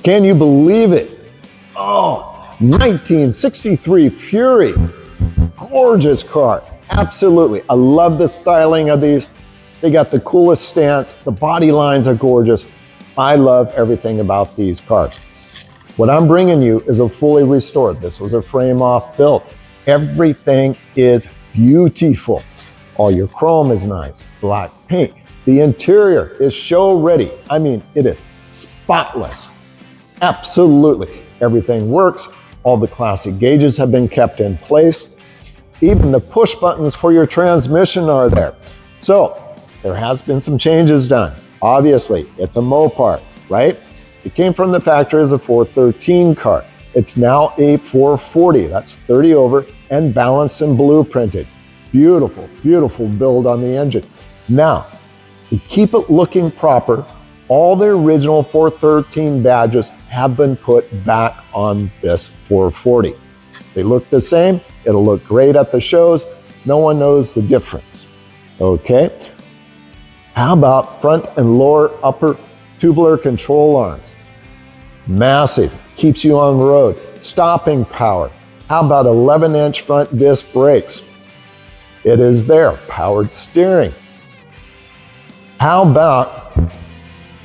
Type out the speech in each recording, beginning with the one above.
Can you believe it? Oh, 1963 Fury. Gorgeous car. Absolutely. I love the styling of these. They got the coolest stance. The body lines are gorgeous. I love everything about these cars. What I'm bringing you is a fully restored. This was a frame off build. Everything is beautiful. All your chrome is nice. Black paint. The interior is show ready. I mean, it is spotless. Absolutely. Everything works. All the classic gauges have been kept in place. Even the push buttons for your transmission are there. So there has been some changes done. Obviously, it's a Mopar, right? It came from the factory as a 413 car. It's now a 440. That's 30 over and balanced and blueprinted. Beautiful, beautiful build on the engine. Now, to keep it looking proper, all the original 413 badges have been put back on this 440. They look the same. It'll look great at the shows. No one knows the difference. Okay. How about front and lower upper tubular control arms? Massive. Keeps you on the road. Stopping power. How about 11-inch front disc brakes? It is there. Powered steering. How about,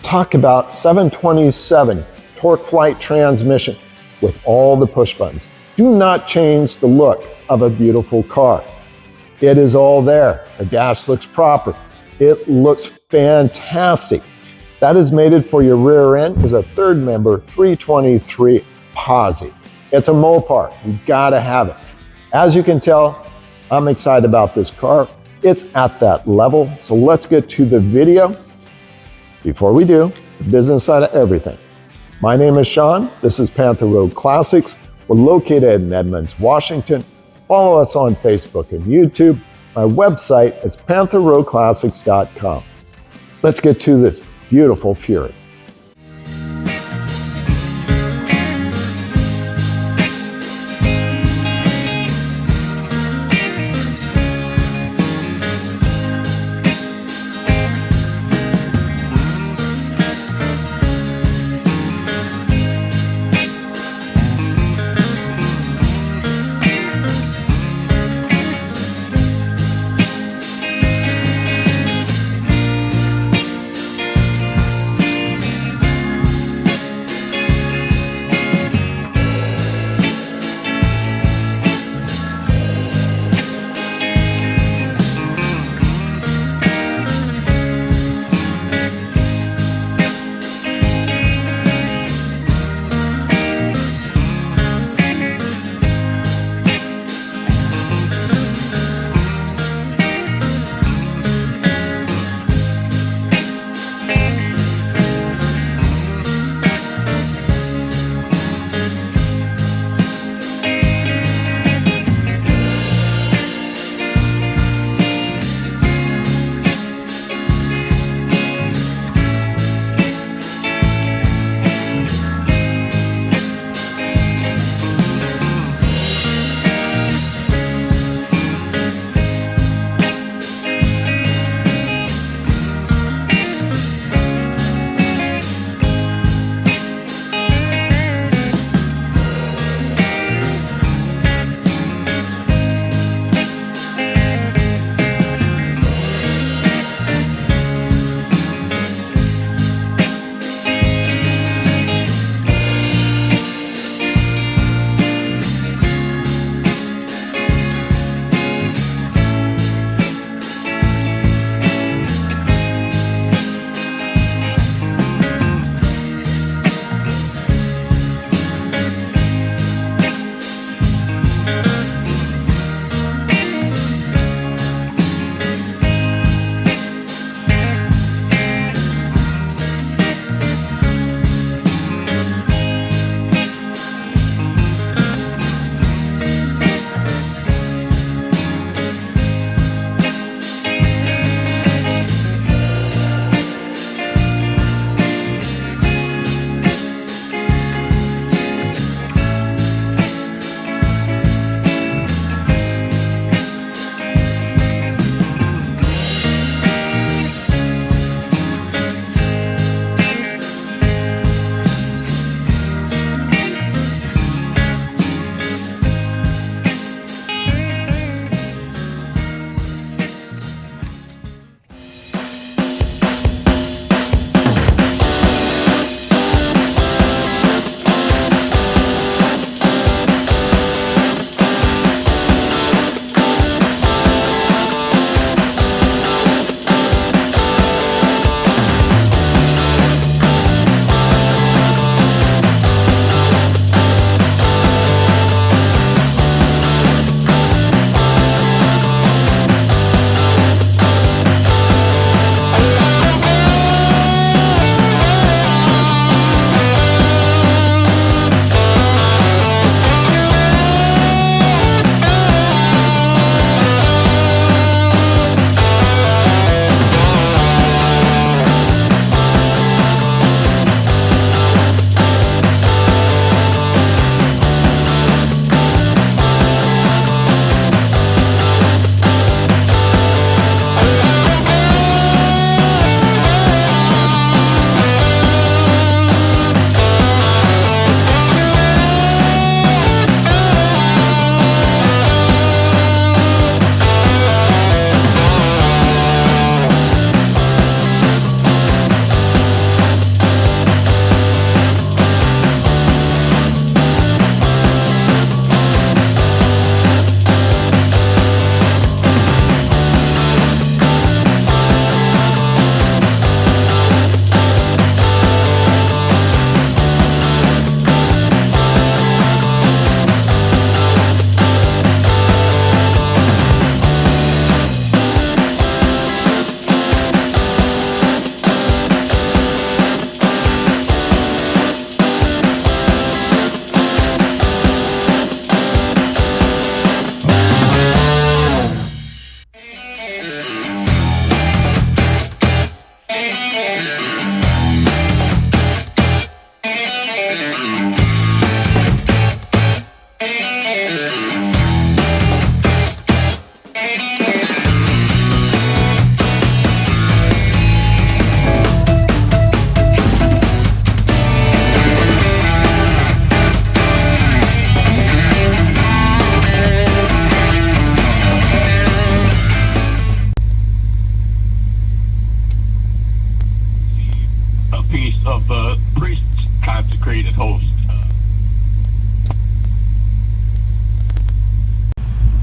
talk about 727 torque flight transmission with all the push buttons. Do not change the look of a beautiful car. It is all there. The dash looks proper. It looks fantastic. That is mated for your rear end is a third member 323 posi. It's a Mopar. You gotta have it. As you can tell, I'm excited about this car. It's at that level. So let's get to the video. Before we do, the business side of everything. My name is Sean. This is Panther Road Classics. We're located in Edmonds, Washington. Follow us on Facebook and YouTube. My website is pantherroadclassics.com. Let's get to this beautiful Fury.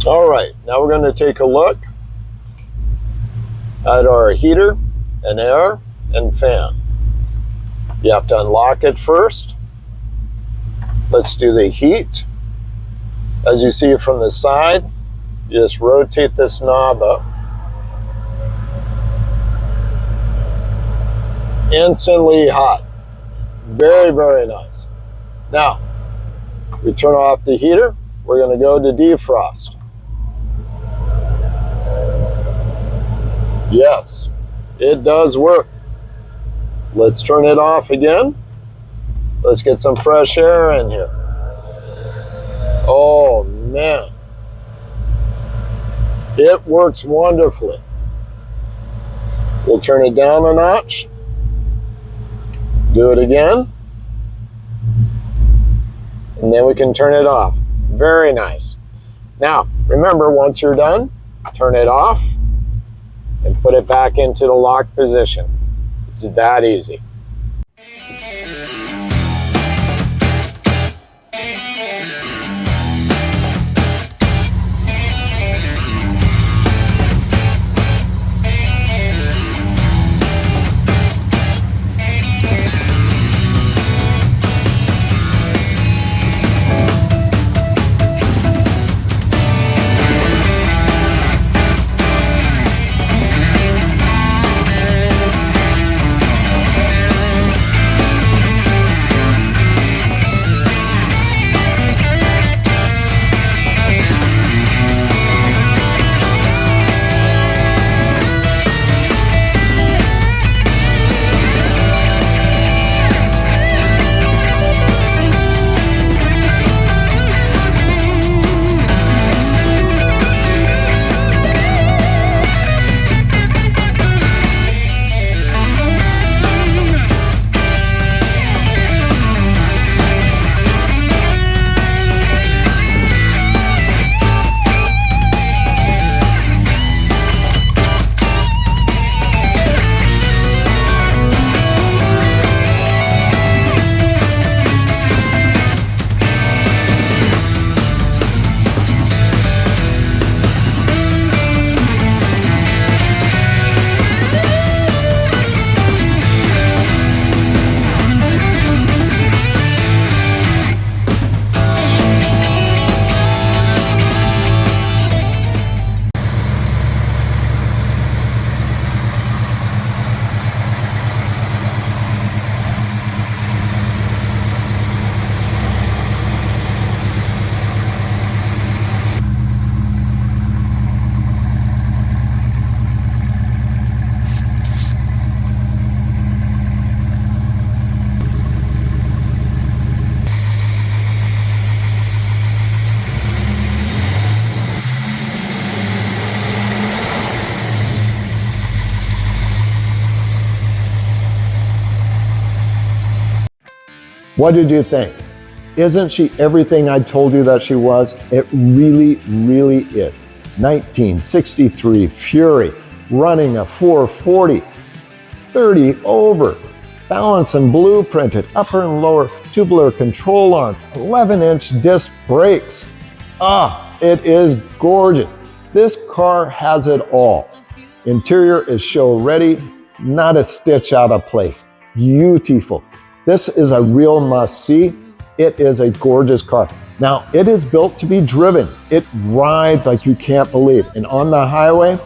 All right, now we're going to take a look at our heater and air and fan. You have to unlock it first. Let's do the heat. As you see from the side, you just rotate this knob up. Instantly hot. Very, very nice. Now, we turn off the heater. We're going to go to defrost. Yes, it does work. Let's turn it off again. Let's get some fresh air in here. Oh, man. It works wonderfully. We'll turn it down a notch. Do it again. And then we can turn it off. Very nice. Now, remember, once you're done, turn it off and put it back into the locked position. It's that easy. What did you think? Isn't she everything I told you that she was? It really, really is. 1963 Fury, running a 440, 30 over, balanced and blueprinted, upper and lower tubular control arm, 11-inch disc brakes. It is gorgeous. This car has it all. Interior is show ready, not a stitch out of place. Beautiful. This is a real must-see. It is a gorgeous car. Now, it is built to be driven. It rides like you can't believe. And on the highway,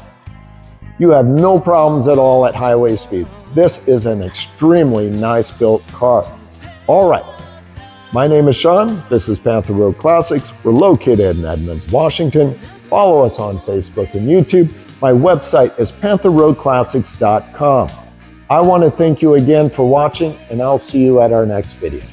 you have no problems at all at highway speeds. This is an extremely nice built car. All right, my name is Sean. This is Panther Road Classics. We're located in Edmonds, Washington. Follow us on Facebook and YouTube. My website is pantherroadclassics.com. I want to thank you again for watching, and I'll see you at our next video.